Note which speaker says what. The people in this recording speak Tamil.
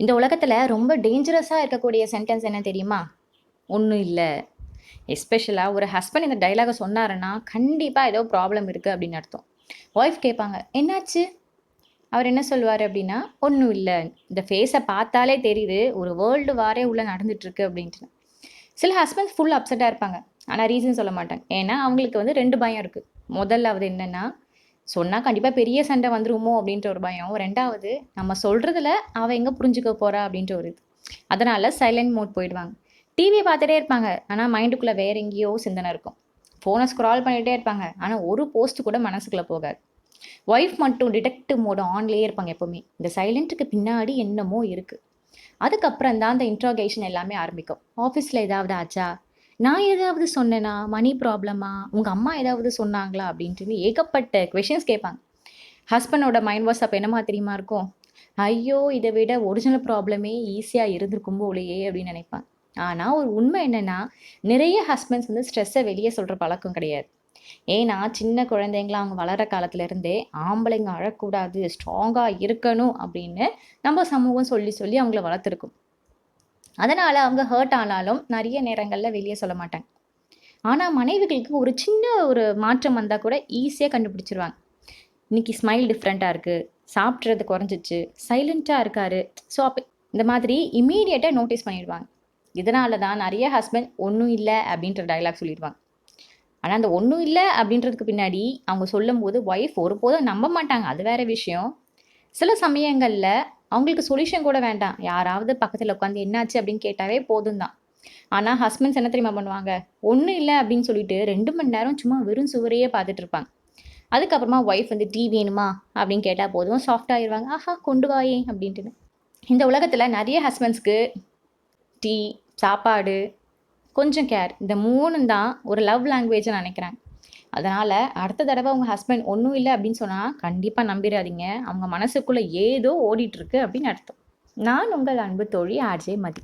Speaker 1: இந்த உலகத்துல ரொம்ப டேஞ்சரஸா இருக்கக்கூடிய சென்டென்ஸ் என்ன தெரியுமா? ஒண்ணும் இல்ல. எஸ்பெஷலா ஒரு ஹஸ்பண்ட் இந்த டயலாக சொன்னாருன்னா, கண்டிப்பா ஏதோ ப்ராப்ளம் இருக்கு அப்படின்னு அர்த்தம். ஒய்ஃப் கேட்பாங்க, "என்னாச்சு?" அவர் என்ன சொல்லுவாரு அப்படின்னா, "ஒண்ணும் இல்ல. இந்த ஃபேஸ பார்த்தாலே தெரியுது, ஒரு வேர்ல்டு வாரே உள்ள நடந்துட்டு இருக்கு" அப்படின்ட்டு. சில ஹஸ்பண்ட்ஸ் ஃபுல் அப்செட்டா இருப்பாங்க. ஆனா ரீசன் சொல்ல மாட்டாங்க. ஏன்னா அவங்களுக்கு வந்து 2 பயம் இருக்கு. முதலாவது என்னன்னா, சொன்னா கண்டிப்பா பெரிய சண்டை வந்துருமோ அப்படின்ற ஒரு பயம். 2வது நம்ம சொல்றதுல அவ எங்க புரிஞ்சுக்க போறா அப்படின்ற ஒரு இது. அதனால சைலன்ட் மோட் போயிடுவாங்க. டிவிய பார்த்துட்டே இருப்பாங்க. ஆனா மைண்டுக்குள்ள வேற எங்கேயோ சிந்தனை இருக்கும். ஃபோன ஸ்க்ரால் பண்ணிட்டே இருப்பாங்க. ஆனா ஒரு போஸ்ட் கூட மனசுக்குள்ள போகாது. ஒய்ஃப் மட்டும் டிடெக்டிவ் மோட் ஆன்லயே இருப்பாங்க எப்பவுமே. இந்த சைலன்ட்டுக்கு பின்னாடி என்னமோ இருக்கு. அதுக்கப்புறம் தான் அந்த இன்ட்ரோகேஷன் எல்லாமே ஆரம்பிக்கும். ஆஃபீஸ்ல ஏதாவது ஆச்சா? நான் ஏதாவது சொன்னேனா? மணி ப்ராப்ளமா? உங்க அம்மா ஏதாவது சொன்னாங்களா? அப்படின்ட்டு ஏகப்பட்ட கொஸ்டின்ஸ் கேட்பாங்க. ஹஸ்பண்டோட மைண்ட் வாய்ஸ் அப்ப என்னமா தெரியுமா இருக்கும்? ஐயோ! இத விட ஒரிஜினல் ப்ராப்ளமே ஈஸியா இருந்திருக்கும் போலயே அப்படின்னு நினைப்பாங்க. ஆனா ஒரு உண்மை என்னன்னா, நிறைய ஹஸ்பண்ட்ஸ் வந்து ஸ்ட்ரெஸ்ஸ வெளிய சொல்ற பழக்கம் கிடையாது. ஏன்னா, சின்ன குழந்தைங்களா அவங்க வளர்ற காலத்துல இருந்தே, ஆம்பளைங்க அழக்கூடாது, ஸ்ட்ராங்கா இருக்கணும் அப்படின்னு நம்ம சமூகம் சொல்லி சொல்லி அவங்கள வளர்த்துருக்கும். அதனால அவங்க ஹர்ட் ஆனாலும் நெறைய நேரங்கள்ல வெளிய சொல்ல மாட்டாங்க. ஆனா மனைவிகளுக்கு ஒரு சின்ன ஒரு மாற்றம் வந்தா கூட ஈஸியா கண்டுபிடிச்சுருவாங்க. இன்னைக்கு ஸ்மைல் டிஃப்ரெண்ட்டா இருக்கு. சாப்பிடுறது குறைஞ்சிச்சு. சைலன்ட்டா இருக்காரு. ஸோ, அப்ப இந்த மாதிரி இம்மீடியட்டா நோட்டீஸ் பண்ணிடுவாங்க. இதனால தான் நெறைய ஹஸ்பண்ட் "ஒண்ணும் இல்ல" அப்படின்ற டயலாக் சொல்லிருவாங்க. ஆனா, அந்த "ஒண்ணும் இல்ல" அப்படின்றதுக்கு பின்னாடி அவங்க சொல்லும்போது ஒய்ஃப் ஒருபோதும் நம்ப மாட்டாங்க. அது வேற விஷயம். சில சமயங்கள்ல அவங்களுக்கு சொல்யூஷன் கூட வேண்டாம். யாராவது பக்கத்துல உட்காந்து "என்னாச்சு?" அப்படின்னு கேட்டாவே போதும் தான். ஆனா, ஹஸ்பண்ட்ஸ் என்ன தெரியுமா பண்ணுவாங்க? "ஒண்ணும் இல்ல" அப்படின்னு சொல்லிட்டு 2 மணி நேரம் சும்மா வெறும் சுவரையே பார்த்துட்டு இருப்பாங்க. அதுக்கப்புறமா ஒய்ஃப் வந்து "டீ வேணுமா?" அப்படின்னு கேட்டா போதும் சாஃப்ட் ஆயிருவாங்க. "ஆஹா கொண்டு வாயேன்" அப்படின்ட்டுன்னு. இந்த உலகத்துல நெறைய ஹஸ்பண்ட்ஸ்க்கு டீ, சாப்பாடு, கொஞ்சம் கேர் இந்த 3ம் தான் ஒரு லவ் லாங்குவேஜ்ன்னு நெனைக்கிறாங்க. அதனால அடுத்த தடவ உங்க ஹஸ்பண்ட் "ஒண்ணும் இல்ல" அப்படின்னு சொன்னா, கண்டிப்பா நம்பிறாதீங்க. அவங்க மனசுக்குள்ள ஏதோ ஓடிட்டு இருக்கு அப்படின்னு அர்த்தம். நான் உங்கள் அன்பு தோழி ஆர்ஜே மதி.